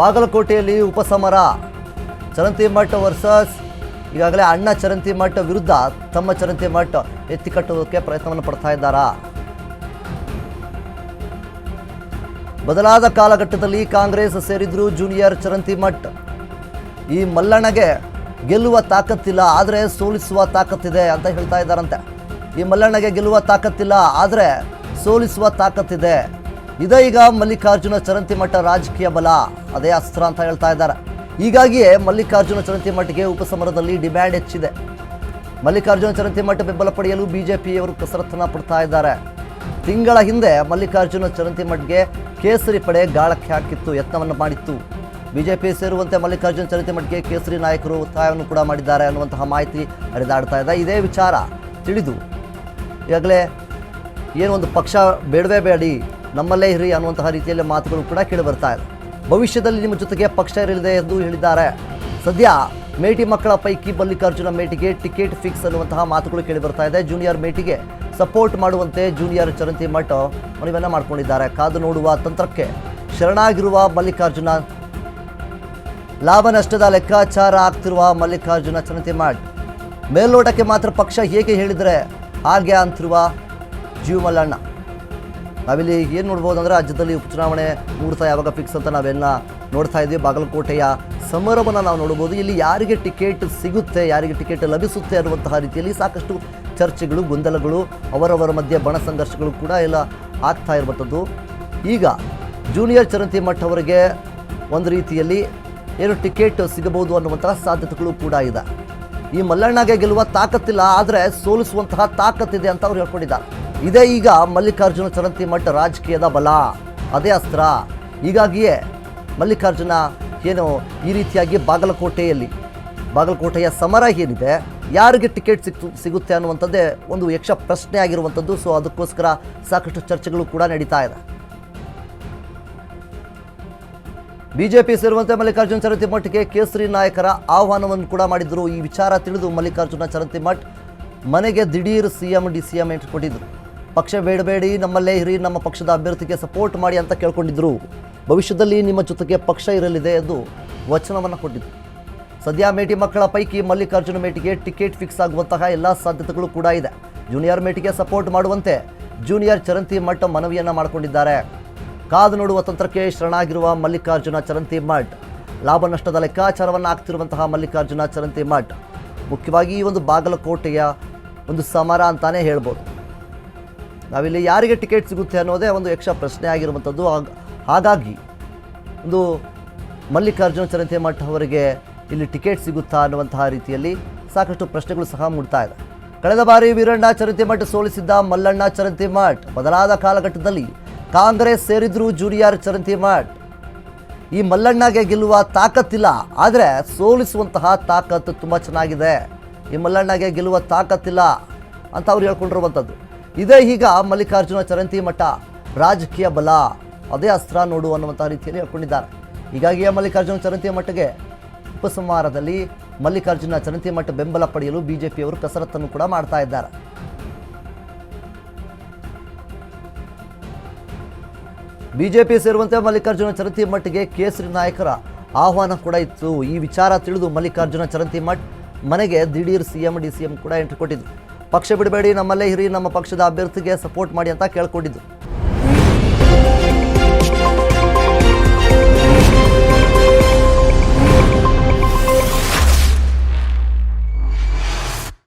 ಬಾಗಲಕೋಟೆಯಲ್ಲಿ ಉಪಸಮರ ಚರಂತಿಮಠ್ ವರ್ಸಸ್ ಈಗಾಗಲೇ ಅಣ್ಣ ಚರಂತಿಮಠ್ ವಿರುದ್ಧ ತಮ್ಮ ಚರಂತಿಮಠ್ ಎತ್ತಿಕಟ್ಟುವುದಕ್ಕೆ ಪ್ರಯತ್ನವನ್ನು ಪಡ್ತಾ ಇದ್ದಾರಾ? ಬದಲಾದ ಕಾಲಘಟ್ಟದಲ್ಲಿ ಕಾಂಗ್ರೆಸ್ ಸೇರಿದ್ರು ಜೂನಿಯರ್ ಚರಂತಿಮಠ್. ಈ ಮಲ್ಲಣ್ಣಗೆ ಗೆಲ್ಲುವ ತಾಕತ್ತಿಲ್ಲ, ಆದರೆ ಸೋಲಿಸುವ ತಾಕತ್ತಿದೆ ಅಂತ ಹೇಳ್ತಾ ಇದ್ದಾರಂತೆ. ಈ ಮಲ್ಲಣ್ಣಗೆ ಗೆಲ್ಲುವ ತಾಕತ್ತಿಲ್ಲ, ಆದರೆ ಸೋಲಿಸುವ ತಾಕತ್ತಿದೆ. ಇದೇ ಈಗ ಮಲ್ಲಿಕಾರ್ಜುನ ಚರಂತಿಮಠ ರಾಜಕೀಯ ಬಲ, ಅದೇ ಅಸ್ತ್ರ ಅಂತ ಹೇಳ್ತಾ ಇದ್ದಾರೆ. ಹೀಗಾಗಿಯೇ ಮಲ್ಲಿಕಾರ್ಜುನ ಚರಂತಿಮಠ್ಗೆ ಉಪಸಮರದಲ್ಲಿ ಡಿಮ್ಯಾಂಡ್ ಹೆಚ್ಚಿದೆ. ಮಲ್ಲಿಕಾರ್ಜುನ ಚರಂತಿಮಠ್ ಬೆಂಬಲ ಪಡೆಯಲು ಬಿಜೆಪಿಯವರು ಕಸರತ್ತನ್ನು ಪಡ್ತಾ ಇದ್ದಾರೆ. ತಿಂಗಳ ಹಿಂದೆ ಮಲ್ಲಿಕಾರ್ಜುನ ಚರಂತಿಮಠ್ಗೆ ಕೇಸರಿ ಪಡೆ ಗಾಳಕ್ಕೆ ಹಾಕಿತ್ತು, ಯತ್ನವನ್ನು ಮಾಡಿತ್ತು. ಬಿಜೆಪಿ ಸೇರುವಂತೆ ಮಲ್ಲಿಕಾರ್ಜುನ ಚರಂತಿಮಠ್ಗೆ ಕೇಸರಿ ನಾಯಕರು ಒತ್ತಾಯವನ್ನು ಕೂಡ ಮಾಡಿದ್ದಾರೆ ಅನ್ನುವಂತಹ ಮಾಹಿತಿ ಹರಿದಾಡ್ತಾ ಇದೆ. ಇದೇ ವಿಚಾರ ತಿಳಿದು ಈಗಾಗಲೇ ಏನೊಂದು ಪಕ್ಷ ಬೇಡವೇ ಬೇಡಿ, ನಮ್ಮಲ್ಲೇ ಇರಿ ಅನ್ನುವಂತಹ ರೀತಿಯಲ್ಲಿ ಮಾತುಗಳು ಕೂಡ ಕೇಳಿ ಬರ್ತಾ ಇದೆ. ಭವಿಷ್ಯದಲ್ಲಿ ನಿಮ್ಮ ಜೊತೆಗೆ ಪಕ್ಷ ಇರಲಿದೆ ಎಂದು ಹೇಳಿದ್ದಾರೆ. ಸದ್ಯ ಮೇಟಿ ಮಕ್ಕಳ ಪೈಕಿ ಮಲ್ಲಿಕಾರ್ಜುನ ಮೇಟಿಗೆ ಟಿಕೆಟ್ ಫಿಕ್ಸ್ ಅನ್ನುವಂತಹ ಮಾತುಗಳು ಕೇಳಿ ಬರ್ತಾ ಇದೆ. ಜೂನಿಯರ್ ಮೇಟಿಗೆ ಸಪೋರ್ಟ್ ಮಾಡುವಂತೆ ಜೂನಿಯರ್ ಚರಂತಿಮಠ್ ಮನವಿಯನ್ನು ಮಾಡಿಕೊಂಡಿದ್ದಾರೆ. ಕಾದು ನೋಡುವ ತಂತ್ರಕ್ಕೆ ಶರಣಾಗಿರುವ ಮಲ್ಲಿಕಾರ್ಜುನ, ಲಾಭ ನಷ್ಟದ ಲೆಕ್ಕಾಚಾರ ಆಗ್ತಿರುವ ಮಲ್ಲಿಕಾರ್ಜುನ ಚರಂತಿಮಠ್, ಮೇಲ್ನೋಟಕ್ಕೆ ಮಾತ್ರ ಪಕ್ಷ ಹೇಗೆ ಹೇಳಿದರೆ ಹಾಗೆ ಅಂತಿರುವ ಜೀವ ಮಲ್ಲಣ್ಣ. ನಾವಿಲ್ಲಿ ಏನು ನೋಡ್ಬೋದು ಅಂದರೆ, ರಾಜ್ಯದಲ್ಲಿ ಉಪಚುನಾವಣೆ ಮುಹೂರ್ತ ಯಾವಾಗ ಫಿಕ್ಸ್ ಅಂತ ನಾವೆಲ್ಲ ನೋಡ್ತಾ ಇದ್ದೀವಿ. ಬಾಗಲಕೋಟೆಯ ಸಮರವನ್ನು ನಾವು ನೋಡ್ಬೋದು. ಇಲ್ಲಿ ಯಾರಿಗೆ ಟಿಕೆಟ್ ಸಿಗುತ್ತೆ, ಯಾರಿಗೆ ಟಿಕೆಟ್ ಲಭಿಸುತ್ತೆ ಅನ್ನುವಂತಹ ರೀತಿಯಲ್ಲಿ ಸಾಕಷ್ಟು ಚರ್ಚೆಗಳು, ಗೊಂದಲಗಳು, ಅವರವರ ಮಧ್ಯೆ ಬಣ ಸಂಘರ್ಷಗಳು ಕೂಡ ಎಲ್ಲ ಆಗ್ತಾ ಇರುವಂಥದ್ದು. ಈಗ ಜೂನಿಯರ್ ಚರಂತಿಮಠ್ ಅವರಿಗೆ ಒಂದು ರೀತಿಯಲ್ಲಿ ಏನು ಟಿಕೆಟ್ ಸಿಗಬಹುದು ಅನ್ನುವಂತಹ ಸಾಧ್ಯತೆಗಳು ಕೂಡ ಇದೆ. ಈ ಮಲ್ಲಣ್ಣಗೆ ಗೆಲ್ಲುವ ತಾಕತ್ತಿಲ್ಲ, ಆದರೆ ಸೋಲಿಸುವಂತಹ ತಾಕತ್ತಿದೆ ಅಂತ ಅವ್ರು ಹೇಳ್ಕೊಂಡಿದ್ದಾರೆ. ಇದೇ ಈಗ ಮಲ್ಲಿಕಾರ್ಜುನ ಚರಂತಿಮಠ್ ರಾಜಕೀಯದ ಬಲ, ಅದೇ ಅಸ್ತ್ರ. ಹೀಗಾಗಿಯೇ ಮಲ್ಲಿಕಾರ್ಜುನ ಏನು ಈ ರೀತಿಯಾಗಿ ಬಾಗಲಕೋಟೆಯ ಸಮರ ಏನಿದೆ, ಯಾರಿಗೆ ಟಿಕೆಟ್ ಸಿಗುತ್ತೆ ಅನ್ನುವಂಥದ್ದೇ ಒಂದು ಯಕ್ಷ ಪ್ರಶ್ನೆ ಆಗಿರುವಂಥದ್ದು. ಸೊ ಅದಕ್ಕೋಸ್ಕರ ಸಾಕಷ್ಟು ಚರ್ಚೆಗಳು ಕೂಡ ನಡೀತಾ ಇದೆ. ಬಿಜೆಪಿ ಸೇರುವಂತೆ ಮಲ್ಲಿಕಾರ್ಜುನ ಚರಂತಿಮಠ್ಗೆ ಕೇಸರಿ ನಾಯಕರ ಆಹ್ವಾನವನ್ನು ಕೂಡ ಮಾಡಿದ್ರು. ಈ ವಿಚಾರ ತಿಳಿದು ಮಲ್ಲಿಕಾರ್ಜುನ ಚರಂತಿಮಠ್ ಮನೆಗೆ ದಿಢೀರ್ ಸಿಎಂ DCM ಎಂಟ್ರಿ ಕೊಟ್ಟಿದ್ರು. ಪಕ್ಷ ಬೇಡಬೇಡಿ, ನಮ್ಮಲ್ಲೇ ಇರಿ, ನಮ್ಮ ಪಕ್ಷದ ಅಭ್ಯರ್ಥಿಗೆ ಸಪೋರ್ಟ್ ಮಾಡಿ ಅಂತ ಕೇಳ್ಕೊಂಡಿದ್ರು. ಭವಿಷ್ಯದಲ್ಲಿ ನಿಮ್ಮ ಜೊತೆಗೆ ಪಕ್ಷ ಇರಲಿದೆ ಎಂದು ವಚನವನ್ನು ಕೊಟ್ಟಿದ್ರು. ಸದ್ಯ ಮೇಟಿ ಮಕ್ಕಳ ಪೈಕಿ ಮಲ್ಲಿಕಾರ್ಜುನ ಮೇಟಿಗೆ ಟಿಕೆಟ್ ಫಿಕ್ಸ್ ಆಗುವಂತಹ ಎಲ್ಲ ಸಾಧ್ಯತೆಗಳು ಕೂಡ ಇದೆ. ಜೂನಿಯರ್ ಮೇಟಿಗೆ ಸಪೋರ್ಟ್ ಮಾಡುವಂತೆ ಜೂನಿಯರ್ ಚರಂತಿಮಠ್ ಮನವಿಯನ್ನು ಮಾಡಿಕೊಂಡಿದ್ದಾರೆ. ಕಾದು ನೋಡುವ ತಂತ್ರಕ್ಕೆ ಶರಣಾಗಿರುವ ಮಲ್ಲಿಕಾರ್ಜುನ ಚರಂತಿಮಠ್, ಲಾಭ ನಷ್ಟದ ಲೆಕ್ಕಾಚಾರವನ್ನು ಆಗ್ತಿರುವಂತಹ ಮಲ್ಲಿಕಾರ್ಜುನ ಚರಂತಿಮಠ್, ಮುಖ್ಯವಾಗಿ ಈ ಒಂದು ಬಾಗಲಕೋಟೆಯ ಒಂದು ಸಮರ ಅಂತಾನೆ ಹೇಳ್ಬೋದು. ನಾವಿಲ್ಲಿ ಯಾರಿಗೆ ಟಿಕೆಟ್ ಸಿಗುತ್ತೆ ಅನ್ನೋದೇ ಒಂದು ಯಕ್ಷ ಪ್ರಶ್ನೆ ಆಗಿರುವಂಥದ್ದು. ಹಾಗಾಗಿ ಒಂದು ಮಲ್ಲಿಕಾರ್ಜುನ ಚರಂತಿಮಠ್ ಅವರಿಗೆ ಇಲ್ಲಿ ಟಿಕೆಟ್ ಸಿಗುತ್ತಾ ಅನ್ನುವಂತಹ ರೀತಿಯಲ್ಲಿ ಸಾಕಷ್ಟು ಪ್ರಶ್ನೆಗಳು ಸಹ ಮೂಡ್ತಾ ಇದೆ. ಕಳೆದ ಬಾರಿ ವೀರಣ್ಣ ಚರಂತಿಮಠ್ ಸೋಲಿಸಿದ್ದ ಮಲ್ಲಣ್ಣ ಚರಂತಿಮಠ್, ಬದಲಾದ ಕಾಲಘಟ್ಟದಲ್ಲಿ ಕಾಂಗ್ರೆಸ್ ಸೇರಿದ್ರು ಜೂನಿಯರ್ ಚರಂತಿಮಠ್. ಈ ಮಲ್ಲಣ್ಣಗೆ ಗೆಲ್ಲುವ ತಾಕತ್ತಿಲ್ಲ, ಆದರೆ ಸೋಲಿಸುವಂತಹ ತಾಕತ್ತು ತುಂಬ ಚೆನ್ನಾಗಿದೆ. ಈ ಮಲ್ಲಣ್ಣಗೆ ಗೆಲ್ಲುವ ತಾಕತ್ತಿಲ್ಲ ಅಂತ ಅವ್ರು ಹೇಳ್ಕೊಂಡಿರುವಂಥದ್ದು. ಇದೇ ಈಗ ಮಲ್ಲಿಕಾರ್ಜುನ ಚರಂತಿಮಠ ರಾಜಕೀಯ ಬಲ, ಅದೇ ಅಸ್ತ್ರ ನೋಡು ಅನ್ನುವಂಥ ರೀತಿಯಲ್ಲಿ ಹೇಳ್ಕೊಂಡಿದ್ದಾರೆ. ಹೀಗಾಗಿ ಮಲ್ಲಿಕಾರ್ಜುನ ಚರಂತಿಮಠ್ಗೆ ಉಪಸಂಹಾರದಲ್ಲಿ ಮಲ್ಲಿಕಾರ್ಜುನ ಚರಂತಿಮಠ್ ಬೆಂಬಲ ಪಡೆಯಲು ಬಿಜೆಪಿಯವರು ಕಸರತ್ತನ್ನು ಕೂಡ ಮಾಡ್ತಾ ಇದ್ದಾರೆ. ಬಿಜೆಪಿ ಸೇರುವಂತೆ ಮಲ್ಲಿಕಾರ್ಜುನ ಚರಂತಿಮಠ್ಗೆ ಕೇಸರಿ ನಾಯಕರ ಆಹ್ವಾನ ಕೂಡ ಇತ್ತು. ಈ ವಿಚಾರ ತಿಳಿದು ಮಲ್ಲಿಕಾರ್ಜುನ ಚರಂತಿಮಠ್ ಮನೆಗೆ ದಿಢೀರ್ ಸಿಎಂ DCM ಕೂಡ ಎಂಟ್ರಿ ಕೊಟ್ಟಿದ್ರು. ಪಕ್ಷ ಬಿಡಬೇಡಿ, ನಮ್ಮಲ್ಲೇ ಇರಿ, ನಮ್ಮ ಪಕ್ಷದ ಅಭ್ಯರ್ಥಿಗೆ ಸಪೋರ್ಟ್ ಮಾಡಿ ಅಂತ ಕೇಳ್ಕೊಂಡಿದ್ರು.